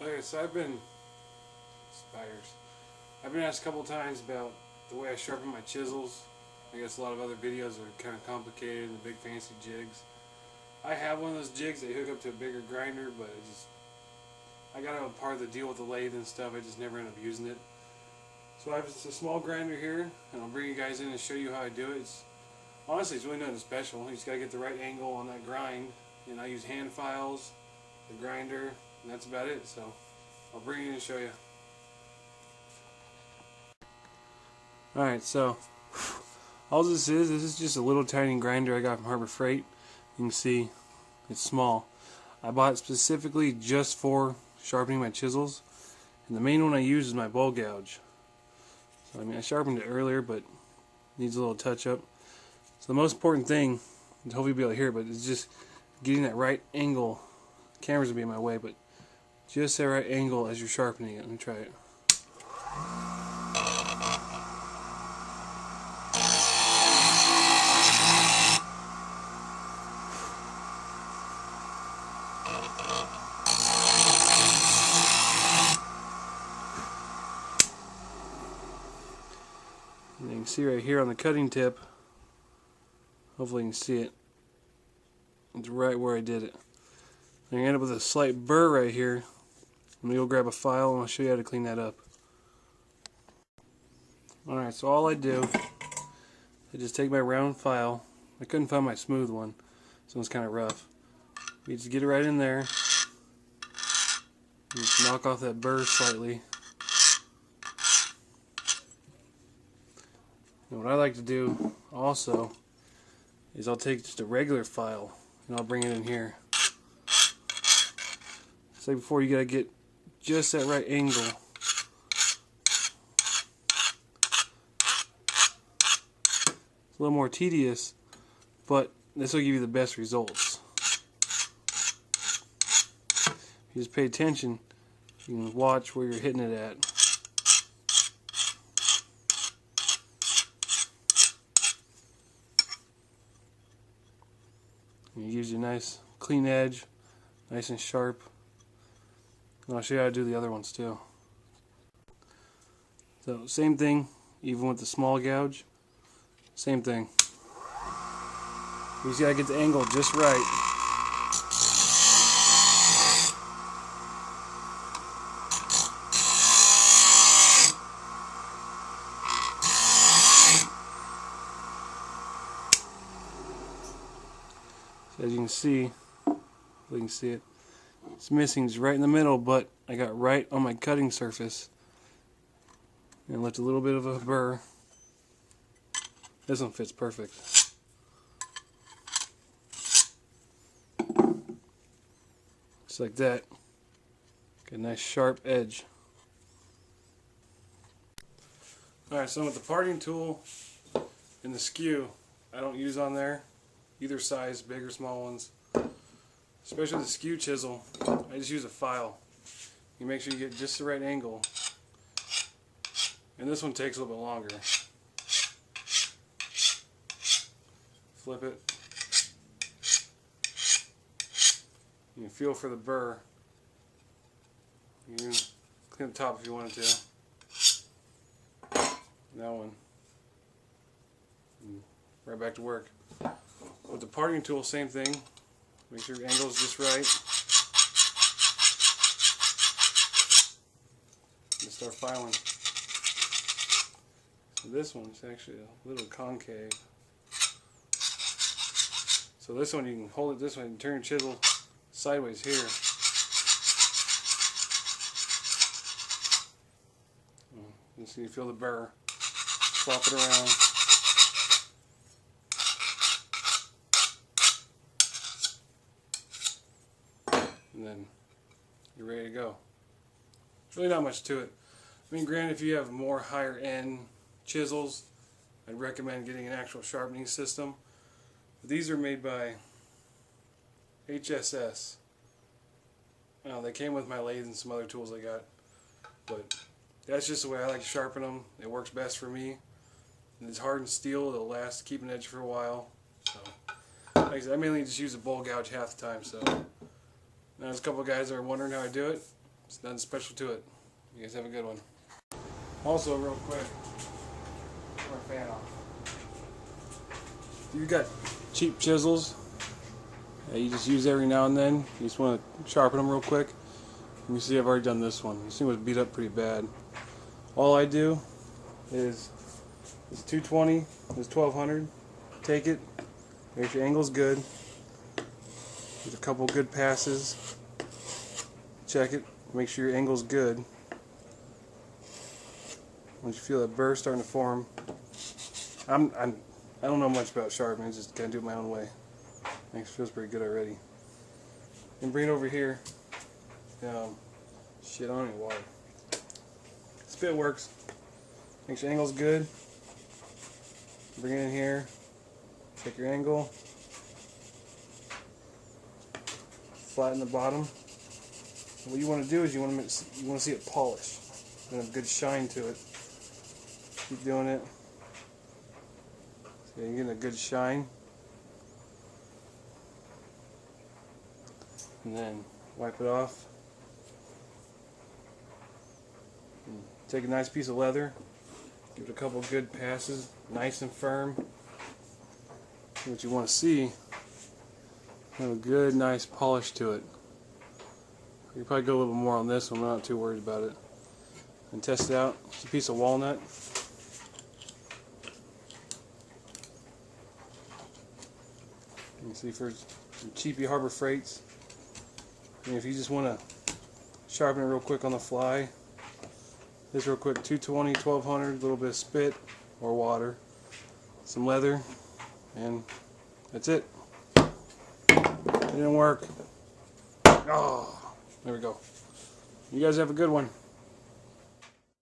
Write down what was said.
Okay, so I've been asked a couple times about the way I sharpen my chisels. I guess a lot of other videos are kind of complicated and big fancy jigs. I have one of those jigs that hook up to a bigger grinder, but I got a part of the deal with the lathe and stuff. I just never end up using it. So I have a small grinder here, and I'll bring you guys in and show you how I do it. Honestly, it's really nothing special. You just got to get the right angle on that grind. And I use hand files, the grinder, and that's about it. So I'll bring you in and show you. Alright, so all this is just a little tiny grinder I got from Harbor Freight. You can see it's small. I bought it specifically just for sharpening my chisels, and the main one I use is my bowl gouge. So I sharpened it earlier, but it needs a little touch up. So the most important thing, and hopefully you'll be able to hear it, but it's just getting that right angle. The camera's gonna be in my way, but just that right angle as you're sharpening it. Let me try it. And you can see right here on the cutting tip, hopefully you can see it, it's right where I did it. And you end up with a slight burr right here. I'm going to go grab a file and I'll show you how to clean that up. Alright, so all I do, I just take my round file. I couldn't find my smooth one, so it's kind of rough. You just get it right in there. You just knock off that burr slightly. And what I like to do also is I'll take just a regular file and I'll bring it in here. So before, you gotta get just that right angle. It's a little more tedious, but this will give you the best results. If you just pay attention, you can watch where you're hitting it at. And it gives you a nice clean edge, nice and sharp. And I'll show you how to do the other ones too. So same thing, even with the small gouge, same thing. You just gotta get the angle just right. So as you can see, it's missing just right in the middle, but I got right on my cutting surface and left a little bit of a burr. This one fits perfect. Just like that. Got a nice sharp edge. Alright, so with the parting tool and the skew, I don't use on there, either size, big or small ones. Especially with the skew chisel, I just use a file. You make sure you get just the right angle. And this one takes a little bit longer. Flip it. You can feel for the burr. You can clean the top if you wanted to. That one. And right back to work. With the parting tool, same thing. Make sure your angle is just right. And start filing. So this one's actually a little concave. So this one, you can hold it this way and turn your chisel sideways here. And so you feel the burr. Swap it around. And then you're ready to go. There's really not much to it. I mean, granted, if you have more higher end chisels, I'd recommend getting an actual sharpening system. But these are made by HSS. They came with my lathe and some other tools I got. But that's just the way I like to sharpen them. It works best for me. And it's hardened steel. It'll last, keep an edge for a while. So, like I said, I mainly just use a bowl gouge half the time. So, now there's a couple of guys that are wondering how I do it. It's nothing special to it. You guys have a good one. Also, real quick, turn my fan off. If you've got cheap chisels that you just use every now and then, you just want to sharpen them real quick. You see I've already done this one. This thing was beat up pretty bad. All I do is this 220, this 1200, take it, make sure your angle's good, get a couple good passes, check it, make sure your angle's good. Once you feel that burr starting to form, I don't know much about sharpening, I just kind of do it my own way. I think it feels pretty good already. And bring it over here. Shit, I don't need water. Spit works. Make sure your angle's good. Bring it in here. Check your angle. Flatten the bottom. And what you want to do is you want to see it polished. You want a good shine to it. Keep doing it. So you're getting a good shine. And then wipe it off. And take a nice piece of leather. Give it a couple good passes. Nice and firm. What you want to see, have a good, nice polish to it. You probably go a little more on this one. I'm not too worried about it. And test it out. It's a piece of walnut. You can see for some cheapy Harbor Freights. And if you just want to sharpen it real quick on the fly, this real quick, 220, 1200, a little bit of spit or water, some leather, and that's it. It didn't work. Oh, there we go. You guys have a good one.